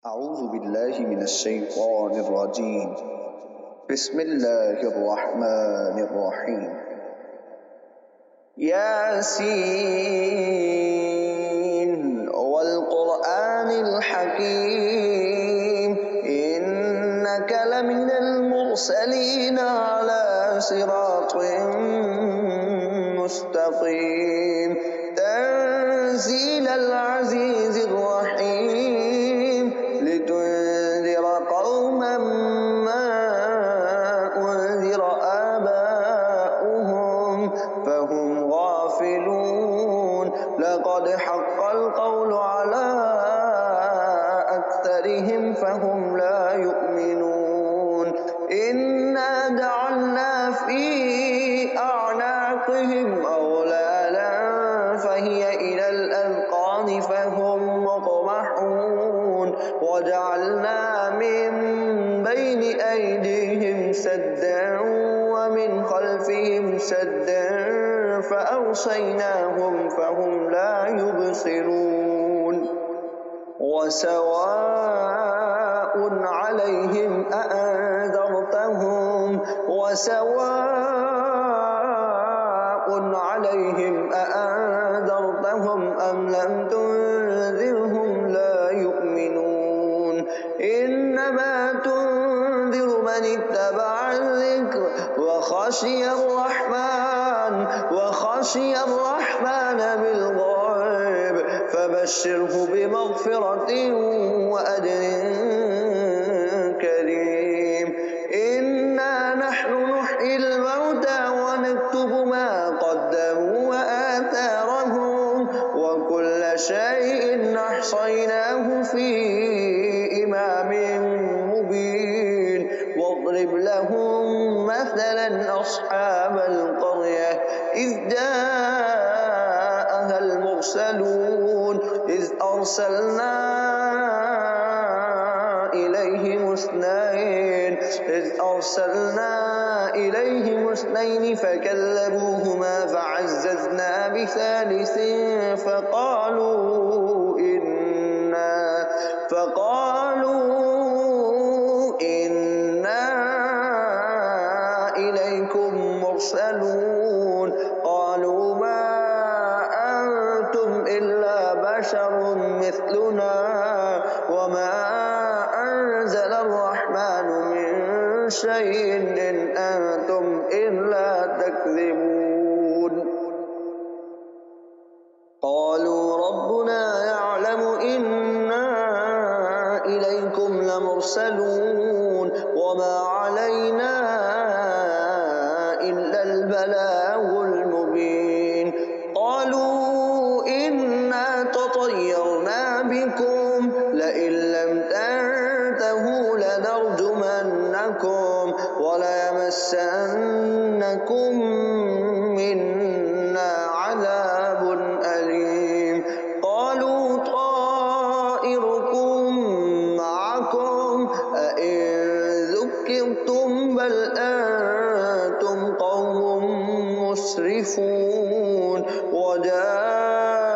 أعوذ بالله من الشيطان الرجيم. بسم الله الرحمن الرحيم. ياسين والقرآن الحكيم إنك لمن المرسلين على صراط مستقيم تنزيل العزيز الرحيم لتنذر قوما ما أنذر آباؤهم فهم غافلون لقد حق القول على أكثرهم فهم لا يؤمنون إنا جعلنا في أعناقهم أغلالا فهي إلى الأذقان فهم مقمحون وجعلنا من بين أيديهم سدا ومن خلفهم سدا فأغشيناهم فهم لا يبصرون وسواء عليهم أأنذرتهم أم لم تنذرهم لا يؤمنون إنما تنذر من اتبع الذكر وخشي الرحمن بالغيب فبشره بمغفرة وأجر كريم إنا نحن نحيي الموتى ونكتب ما قدموا وآثارهم وكل شيء أحصيناه في إمام مبين واضرب لهم مثلا أصحاب القرية إذ جاءها المرسلون إذ أرسلنا إليهم اثنين فكذبوهما فعززنا بثالث فقالوا إنا إليكم مرسلون قالوا ما أنتم إلا بشر مثلنا وما أنزل الرحمن من شيء إن أنتم إلا تكذبون قالوا ربنا يعلم إنا إليكم لمرسلون وما علينا إلا البلاغ المبين قالوا إنا تطيرنا بكم لئن لم تنتهوا لنرجمنكم وليمسنكم منا عذاب أليم قالوا طائركم معكم أئن ذكرتم بل أنتم قوم مسرفون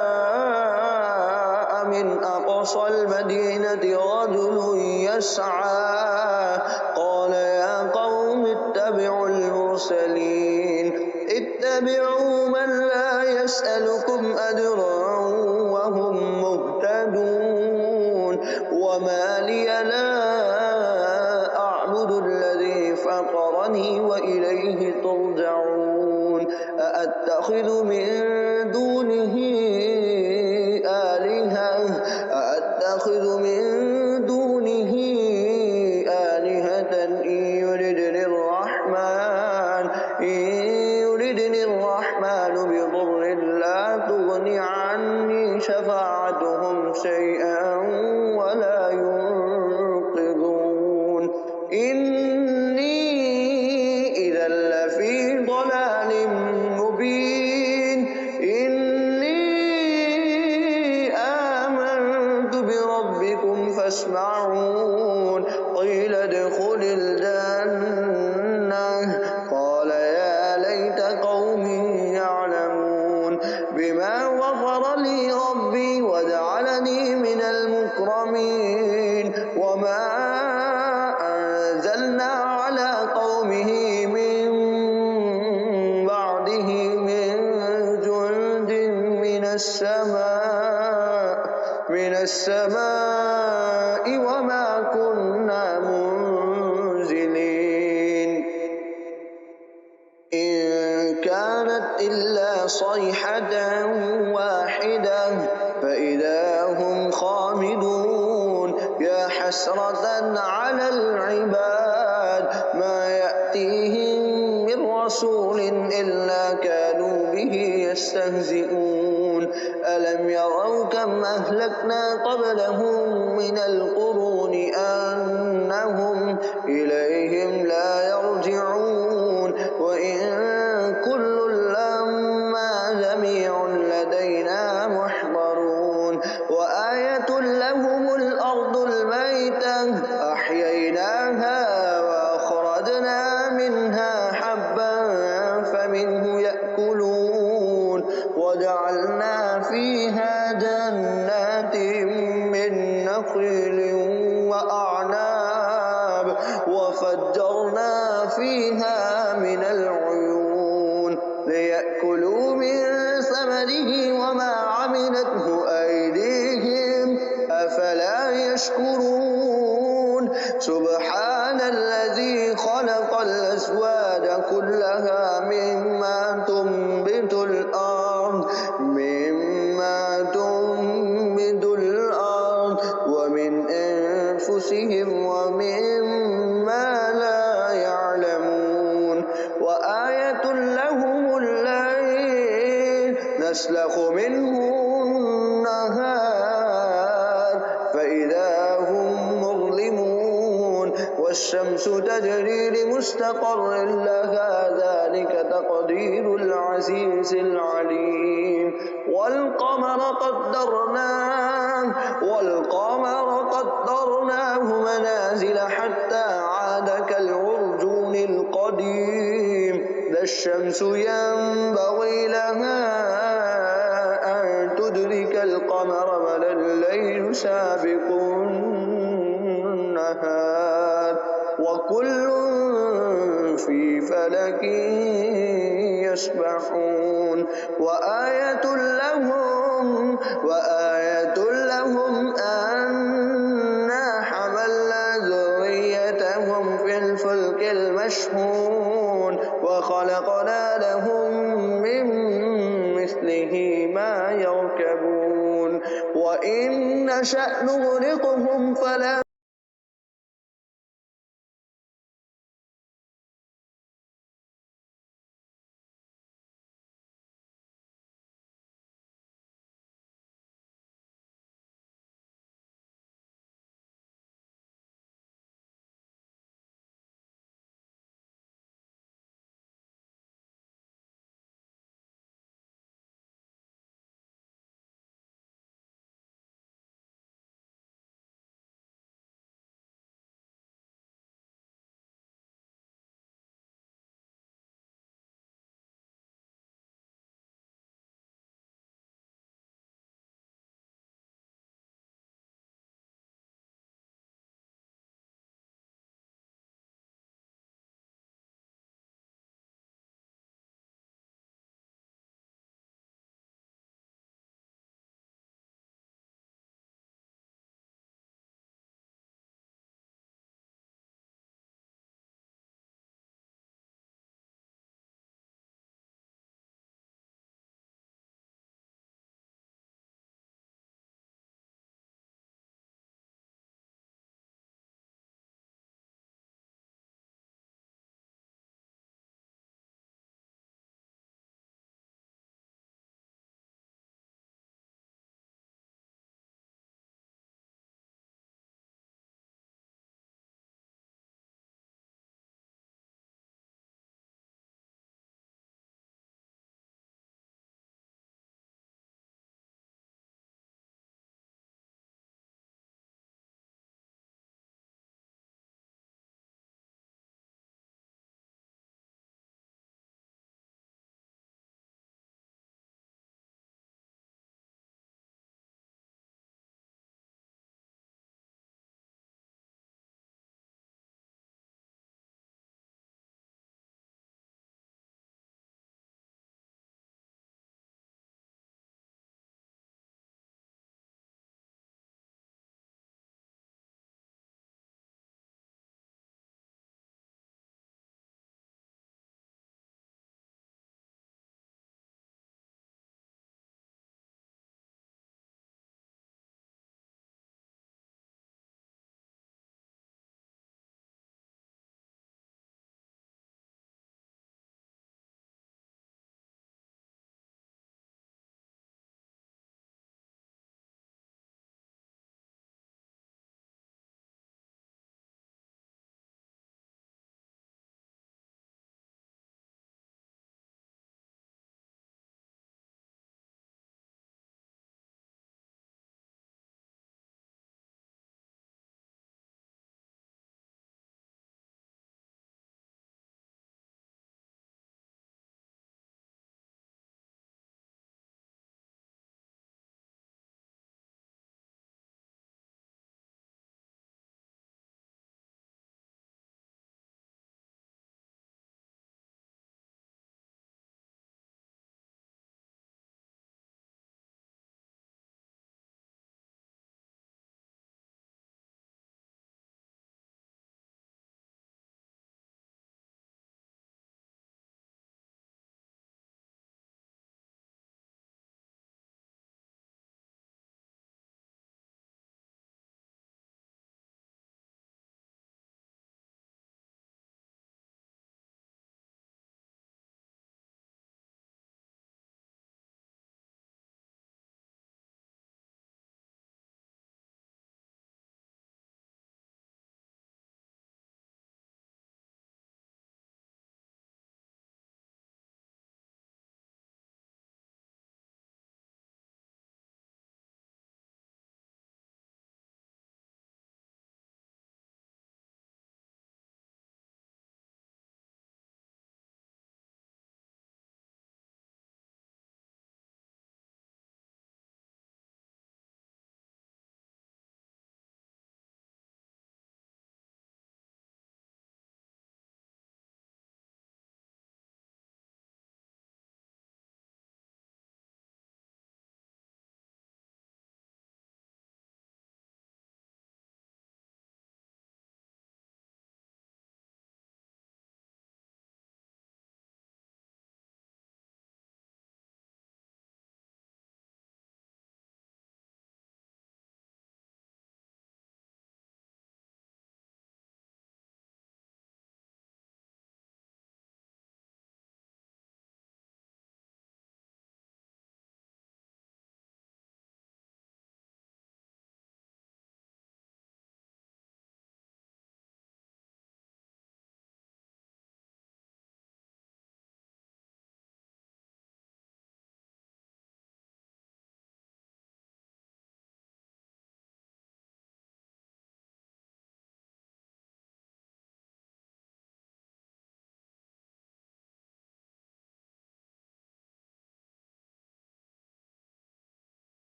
وجاء من أقصى المدينة رجل يسعى قال يا قوم اتبعوا المرسلين اتبعوا من لا يسألكم أجرا وهم مهتدون وما لي لا أعبد الذي فطرني وإليه ترجعون أأتخذ من دونه آلهة إن يردني الرحمن بضر لا تغن عني شفاعتهم شيئا ولا ينقذون إني إذا لفي ضلال مبين إني آمنت بربكم فاسمعون قيل ادخل الجنة قال يا ليت قومي يعلمون بما غفر لي ربي وجعلني من المكرمين مكرمين وما أنزلنا على قومه من بعده من جند من السماء وما كنا منزلين إن كانت إلا صيحة واحدة فإذا هم خامدون يا حسرة على العباد ما يأتيهم من رسول إلا كانوا به يستهزئون ألم يروا كم أهلكنا قبلهم من القرون أنهم إليهم لا يرجعون وإن كل لما جميع لدينا محضرون وآية لهم الأرض الميتة أحييناها وأخرجنا منها حبا فمنه يأكلون وجعلنا فيها جنات من نخيل وأعناب وفجرنا فيها من العيون ليأكلوا من ثمره وما عملته أيديهم أفلا يشكرون سبحان الذي خلق الأزواج كلها مما تنبت الأرض ومن أنفسهم ومما لا يعلمون وآية لهم الليل نسلخ منه النهار فإذا هم مظلمون والشمس تجري لمستقر لها ذلك تقدير العزيز العليم والقمر قدرناه منازل حتى عاد كالعرجون القديم لا الشمس ينبغي لها أن تدرك القمر ولا الليل سابق النهار وكل في فلك يسبحون وآية لهم أنا حملنا ذريتهم في الفلك المشحون وخلقنا لهم من مثله ما يركبون وإن نشأ نغرقهم فلا